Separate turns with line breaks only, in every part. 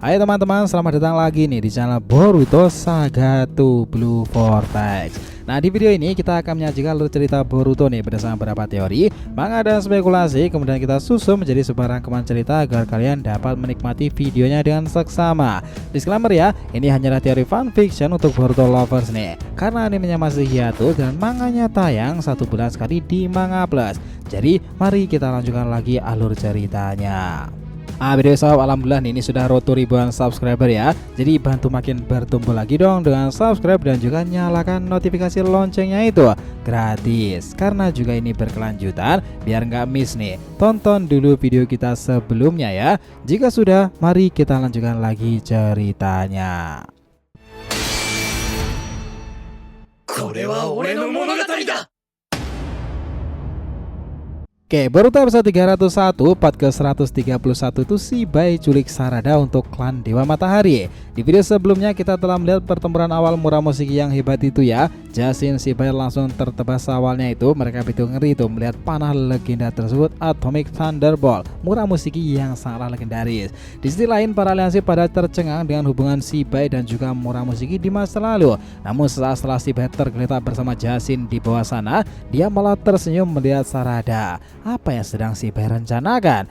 Hai teman-teman, selamat datang lagi nih di channel Boruto Saga to Blue Vortex. Nah, di video ini kita akan menyajikan alur cerita Boruto nih berdasarkan beberapa teori, manga dan spekulasi. Kemudian kita susun menjadi sebuah rangkuman cerita agar kalian dapat menikmati videonya dengan seksama. Disclaimer ya, ini hanyalah teori fanfiction untuk Boruto lovers nih, karena animenya masih hiatus dan manganya tayang 1 bulan sekali di Manga Plus. Jadi mari kita lanjutkan lagi alur ceritanya. Video sob, alhamdulillah nih, ini sudah road to ribuan subscriber ya. Jadi bantu makin bertumbuh lagi dong dengan subscribe dan juga nyalakan notifikasi loncengnya itu gratis. Karena juga ini berkelanjutan, biar nggak miss nih. Tonton dulu video kita sebelumnya ya. Jika sudah, mari kita lanjutkan lagi ceritanya. Oke, Boruto episode 301 part ke 131 itu Shibai culik Sarada untuk klan Dewa Matahari. Di video sebelumnya kita telah melihat pertempuran awal Muramoshiki yang hebat itu ya. Jashin Shibai langsung tertebas awalnya itu. Mereka begitu ngeri itu melihat panah legenda tersebut, Atomic Thunderbolt Muramoshiki yang sangatlah legendaris. Di sisi lain para aliansi pada tercengang dengan hubungan Shibai dan juga Muramoshiki di masa lalu. Namun setelah Shibai tergeletak bersama Jashin di bawah sana, dia malah tersenyum melihat Sarada. Apa yang sedang Shibai rencanakan?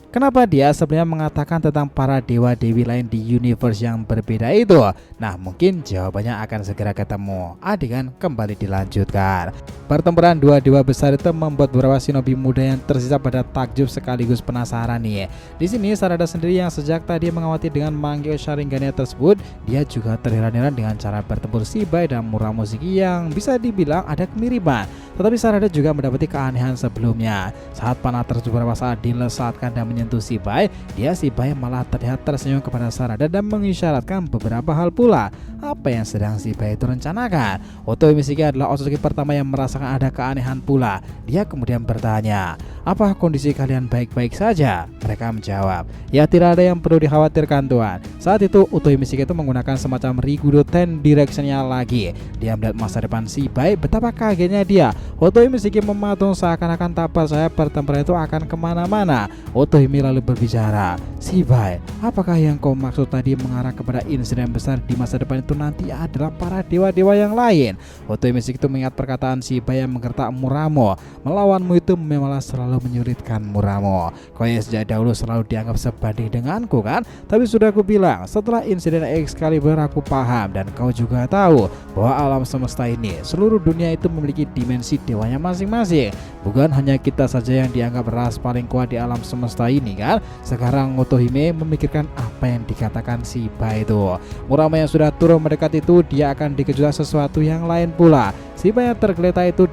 Kenapa dia sebenarnya mengatakan tentang para dewa-dewi lain di universe yang berbeda itu? Nah, mungkin jawabannya akan segera ketemu. Adegan kembali dilanjutkan. Pertempuran dua dewa besar itu membuat beberapa shinobi muda yang tersisa pada takjub sekaligus penasaran nih. Di sini Sarada sendiri yang sejak tadi mengawati dengan Mangekyo Sharingan tersebut, dia juga terheran-heran dengan cara bertempur Shibai dan Muramoshiki yang bisa dibilang ada kemiripan. Tetapi Sarada juga mendapati keanehan sebelumnya. Saat panah tersebut beberapa saat dilesatkan dan menyentuh Shibai, Shibai malah terlihat tersenyum kepada Sarada dan mengisyaratkan beberapa hal pula. Apa yang sedang Shibai itu rencanakan? Otomi Mishiki adalah Otsutsuki pertama yang merasakan ada keanehan pula. Dia kemudian bertanya, "Apa kondisi kalian baik-baik saja?" Mereka menjawab, "Ya, tidak ada yang perlu dikhawatirkan Tuan." Saat itu Otomi Mishiki itu menggunakan semacam Rikudo Ten Direction-nya lagi. Dia melihat masa depan Shibai, betapa kagetnya dia. Otomi Mishiki mematung seakan-akan tak percaya pertempuran itu akan kemana-mana. Otohime lalu berbicara, "Shibai, apakah yang kau maksud tadi mengarah kepada insiden besar di masa depan itu nanti adalah para dewa-dewa yang lain?" Otohime Mishiki itu mengingat perkataan Shibai yang menggertak Muramo. "Melawanmu itu memanglah selalu menyulitkan Muramo. Kau yang sejak dahulu selalu dianggap sebanding denganku kan? Tapi sudah aku bilang, setelah insiden Excalibur aku paham dan kau juga tahu bahwa alam semesta ini, seluruh dunia itu memiliki dimensi dewanya masing-masing. Bukan hanya kita saja yang dianggap ras paling kuat di alam semesta ini kan?" Sekarang Otohime memikirkan apa yang dikatakan Shibai itu. Muramo yang sudah turun mendekat itu, dia akan dikejutkan sesuatu yang lain pula. Shibai yang tergeletak itu,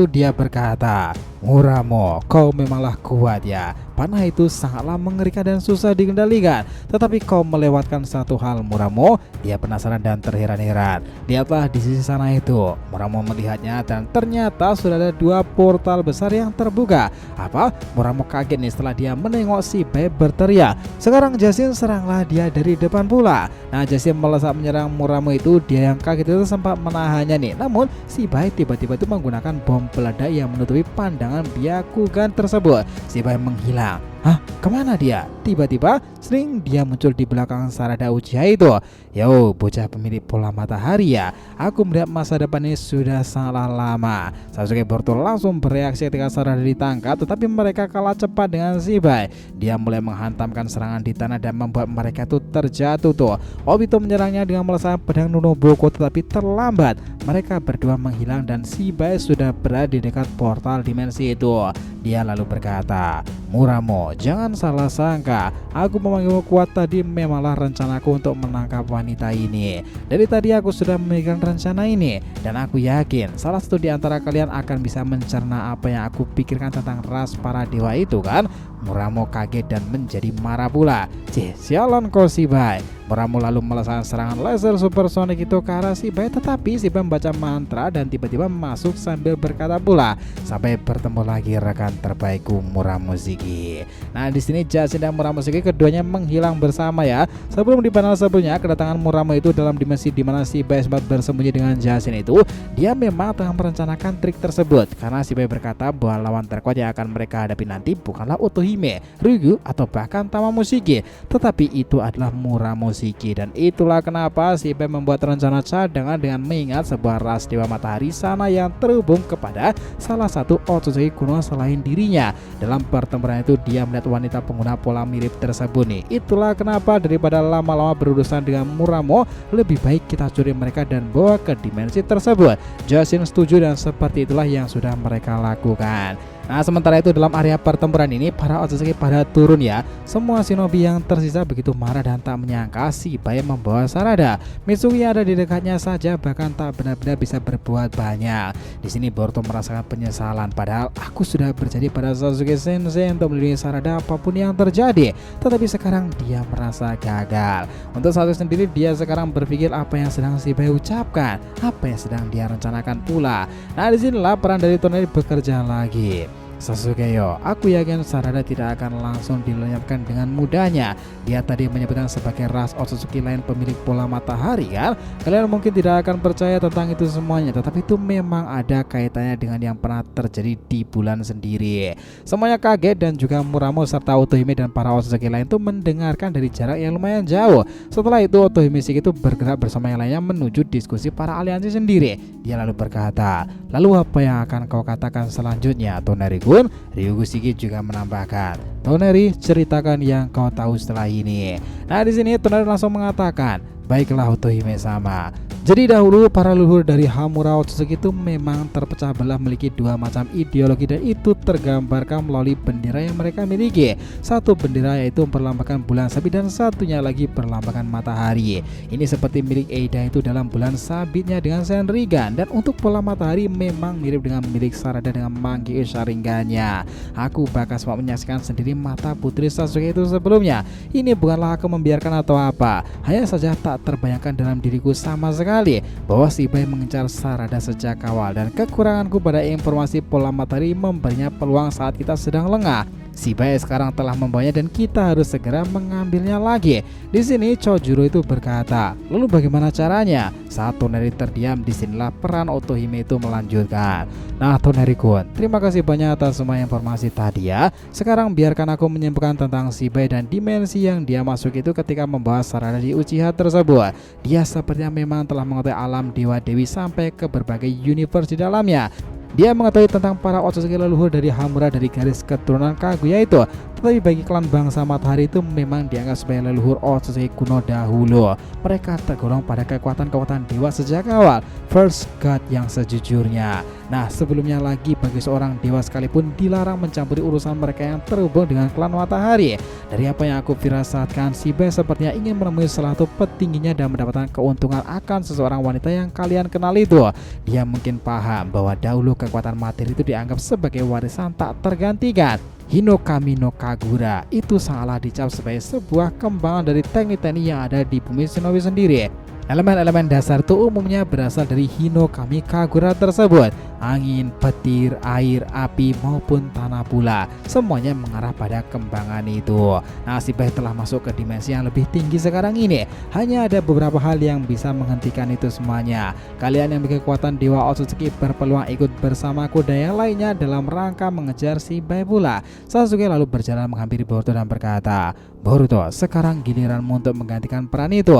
dia berkata, "Muramo, kau memanglah kuat ya. Panah itu sangatlah mengerikan dan susah dikendalikan. Tetapi kau melewatkan satu hal Muramo." Dia penasaran dan terheran-heran. Lihatlah di sisi sana itu. Muramo melihatnya dan ternyata sudah ada 2 portal besar yang terbuka. Apa? Muramo kaget nih setelah dia menengok Shibai berteriak, "Sekarang Jashin seranglah dia dari depan pula." Nah, Jashin melesat menyerang Muramo itu. Dia yang kaget itu sempat menahannya nih. Namun Shibai tiba-tiba itu menggunakan bom peledak yang menutupi pandangan Byakugan tersebut. Shibai menghilang. "Hah? Kemana dia?" Tiba-tiba sering dia muncul di belakang Sarada Uchiha itu. "Yo, bocah pemilik pola matahari ya. Aku melihat masa depan ini sudah sangatlah lama." Sasuke Boruto langsung bereaksi ketika Sarada ditangkap, tetapi mereka kalah cepat dengan Shibai. Dia mulai menghantamkan serangan di tanah dan membuat mereka tuh terjatuh tuh. Obito menyerangnya dengan melesatkan pedang Nunoboko, tetapi terlambat. Mereka berdua menghilang dan Shibai sudah berada di dekat portal dimensi itu. Dia lalu berkata, "Muramo, jangan salah sangka. Aku memanggilmu kuat tadi memanglah rencanaku untuk menangkap wanita ini. Dari tadi aku sudah memikirkan rencana ini. Dan aku yakin salah satu di antara kalian akan bisa mencerna apa yang aku pikirkan tentang ras para dewa itu kan?" Muramo kaget dan menjadi marah pula. "Sialan kau Shibai. Muramo lalu melesatkan serangan laser supersonik itu ke arah Shibai, tetapi Shibai membaca mantra dan tiba-tiba masuk sambil berkata pula, "Sampai bertemu lagi rekan terbaikku Muramoshiki." Nah, di sini Jushin dan Muramoshiki keduanya menghilang bersama ya. Sebelum di panel sebelumnya, kedatangan Muramo itu dalam dimensi di mana Shibai sempat bersembunyi dengan Jushin itu, dia memang tengah merencanakan trik tersebut karena Shibai berkata bahwa lawan terkuat yang akan mereka hadapi nanti bukanlah Otohime, Ryugu atau bahkan Tamamushiki, tetapi itu adalah Muramoshiki. Dan itulah kenapa Shibai membuat rencana cadangan dengan mengingat sebuah ras Dewa Matahari sana yang terhubung kepada salah satu Otsutsuki kuno selain dirinya. Dalam pertempuran itu dia melihat wanita pengguna pola mirip tersebut nih. Itulah kenapa daripada lama-lama berurusan dengan Muramo, lebih baik kita curi mereka dan bawa ke dimensi tersebut. Jushin setuju dan seperti itulah yang sudah mereka lakukan. Nah, sementara itu dalam area pertempuran ini para Otsutsuki pada turun ya. Semua shinobi yang tersisa begitu marah dan tak menyangka Shibai membawa Sarada. Mitsuki ada di dekatnya saja bahkan tak benar-benar bisa berbuat banyak. Di sini Boruto merasakan penyesalan, padahal aku sudah berjanji pada Sasuke Sensei untuk melindungi Sarada apapun yang terjadi. Tetapi sekarang dia merasa gagal. Untuk Sasuke sendiri, dia sekarang berpikir apa yang sedang Shibai ucapkan, apa yang sedang dia rencanakan pula. Nah, disinilah peran dari Toneri bekerja lagi. Sasuke yo, aku yakin Sarada tidak akan langsung dilenyapkan dengan mudahnya. Dia tadi menyebutkan sebagai ras Otsutsuki lain pemilik pola matahari kan? Kalian mungkin tidak akan percaya tentang itu semuanya, tetapi itu memang ada kaitannya dengan yang pernah terjadi di bulan sendiri. Semuanya kaget dan juga Muramo serta Otohime dan para Otsutsuki lain itu mendengarkan dari jarak yang lumayan jauh. Setelah itu Otohime Shiki itu bergerak bersama yang lainnya menuju diskusi para aliansi sendiri. Dia lalu berkata, "Lalu apa yang akan kau katakan selanjutnya, Toneri-kun?" Ryugu Shiki juga menambahkan, "Toneri, ceritakan yang kau tahu setelah ini." Nah, di sini Toneri langsung mengatakan, "Baiklah Otohime sama. Jadi dahulu para leluhur dari Hamura Otsutsuki itu memang terpecah belah memiliki dua macam ideologi dan itu tergambarkan melalui bendera yang mereka miliki. Satu bendera yaitu memperlambangkan bulan sabit dan satunya lagi berlambangkan matahari. Ini seperti milik Eida itu dalam bulan sabitnya dengan Senrigan, dan untuk pola matahari memang mirip dengan milik Sarada dengan Mangi Sharingannya. Aku bahkan sempat menyaksikan sendiri mata putri Sasuke itu sebelumnya. Ini bukanlah aku membiarkan atau apa, hanya saja tak terbayangkan dalam diriku sama sekali bahwa Shibai mengincar Sarada sejak awal, dan kekuranganku pada informasi pola matahari memberinya peluang saat kita sedang lengah. Shibai sekarang telah membawanya dan kita harus segera mengambilnya lagi." Di sini Chojuro itu berkata, "Lalu bagaimana caranya?" Saat Toneri terdiam, disinilah peran Otohime itu melanjutkan. "Nah Toneri-kun, terima kasih banyak atas semua informasi tadi ya. Sekarang biarkan aku menyimpulkan tentang Shibai dan dimensi yang dia masuk itu ketika membawa Sarada di Uchiha tersebut. Dia sepertinya memang telah mengetahui alam Dewa Dewi sampai ke berbagai universe di dalamnya. Dia mengetahui tentang para Otsutsuki leluhur dari Hamura dari garis keturunan Kaguya itu. Tetapi bagi klan bangsa matahari itu memang dianggap sebagai leluhur Otsutsuki kuno dahulu. Mereka tergolong pada kekuatan-kekuatan dewa sejak awal, First God yang sejujurnya. Nah, sebelumnya lagi bagi seorang dewa sekalipun dilarang mencampuri urusan mereka yang terhubung dengan klan matahari. Dari apa yang aku firasatkan, Shibai sepertinya ingin menemui salah satu petingginya dan mendapatkan keuntungan akan seseorang wanita yang kalian kenal itu. Dia mungkin paham bahwa dahulu kekuatan materi itu dianggap sebagai warisan tak tergantikan. Hinokami no Kagura itu sangatlah dicap sebagai sebuah kembangan dari teknik-teknik yang ada di bumi shinobi sendiri. Elemen-elemen dasar itu umumnya berasal dari Hinokami Kagura tersebut. Angin, petir, air, api maupun tanah pula, semuanya mengarah pada kembangan itu. Nah, Shibai telah masuk ke dimensi yang lebih tinggi sekarang ini. Hanya ada beberapa hal yang bisa menghentikan itu semuanya. Kalian yang memiliki kekuatan Dewa Otsutsuki berpeluang ikut bersamaku dan yang lainnya dalam rangka mengejar Shibai pula. Sasuke lalu berjalan menghampiri Boruto dan berkata, "Boruto, sekarang giliranmu untuk menggantikan peran itu.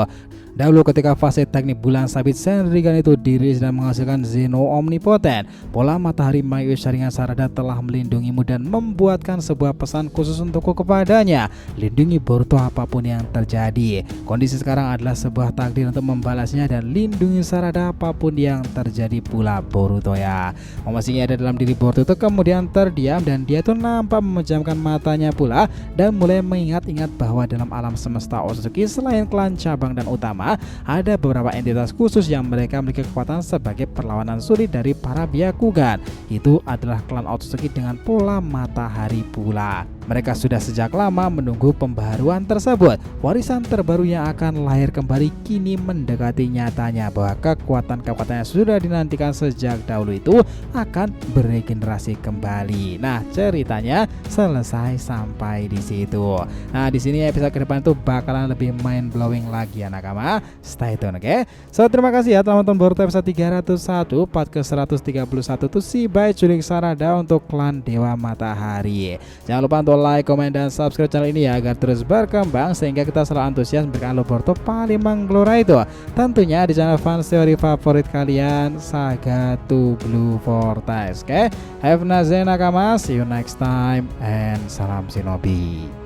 Dahulu ketika fase teknik bulan sabit Senrigan itu dirilis dan menghasilkan Zeno Omnipotent, pola matahari Mangi Sharingan Sarada telah melindungimu dan membuatkan sebuah pesan khusus untukku kepadanya. Lindungi Boruto apapun yang terjadi. Kondisi sekarang adalah sebuah takdir untuk membalasnya dan lindungi Sarada apapun yang terjadi pula Boruto ya." Memasingnya ada dalam diri Boruto itu kemudian terdiam dan dia tuh nampak memejamkan matanya pula dan mulai mengingat-ingat bahwa dalam alam semesta Otsutsuki selain klan cabang dan utama, ada beberapa entitas khusus yang mereka memiliki kekuatan sebagai perlawanan sulit dari para Byakugan. Itu adalah klan Otsutsuki dengan pola matahari pula. Mereka sudah sejak lama menunggu pembaharuan tersebut. Warisan terbaru yang akan lahir kembali kini mendekati nyatanya bahwa kekuatan-kekuatan yang sudah dinantikan sejak dahulu itu akan beregenerasi kembali. Nah, ceritanya selesai sampai di situ. Nah, di sini episode ke depan itu bakalan lebih mind blowing lagi ya nakama. Stay tune, oke? So, terima kasih ya teman-teman, baru episode 301 part ke 131 tuh si by Culik Sarada untuk klan Dewa Matahari. Jangan lupa untuk like, komen, dan subscribe channel ini ya agar terus berkembang sehingga kita selalu antusias memberikan Boruto paling menggelora itu. Tentunya di channel fans teori favorit kalian, Saga to Blue Vortex. Oke, have a nice day nakama, see you next time and salam shinobi.